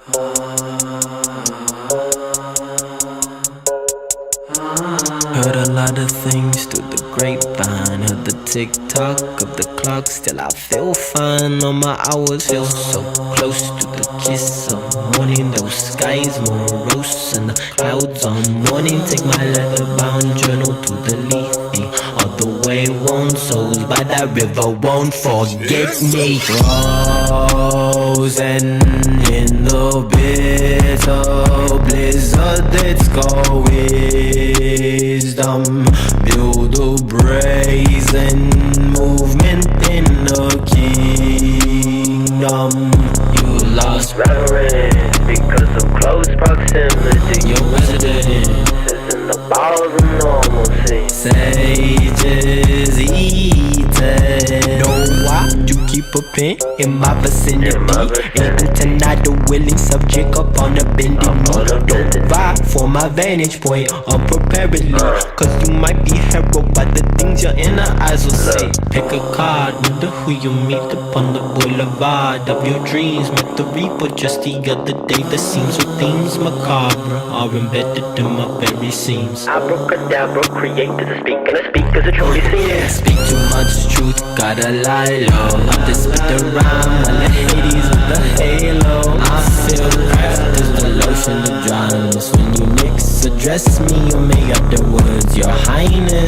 Heard a lot of things through the grapevine. Heard the tick-tock of the clock. Still I feel fine. All my hours feel so close to the kiss of morning. Those skies morose and the clouds on morning. Take my leather-bound journal to the leafy. All the way worn souls by that river won't forget me. Frozen in the bitter blizzard that's called wisdom. Build a brazen movement in the kingdom. You lost reverence because of close proximity. Your residence is in the bowels of normalcy. Sages eaten. Know why you keep a pen in my vicinity? And tonight the willing subject up on a bending knee. Don't vibe for my vantage point unpreparedly, cause you might be heralded by the things your inner eyes will say. Pick a card, wonder who you meet upon the boulevard of your dreams. Met the reaper just the other day. The scenes with themes macabre are embedded in my very seams. Abracadabra, created to speak and I speak as it truly seems. Speak too much truth, gotta lie low. Love to spit the rhyme while the Hades with the halo. I feel cracked as the lotion of dryness. When you mix, address me, you may have the words, your highness.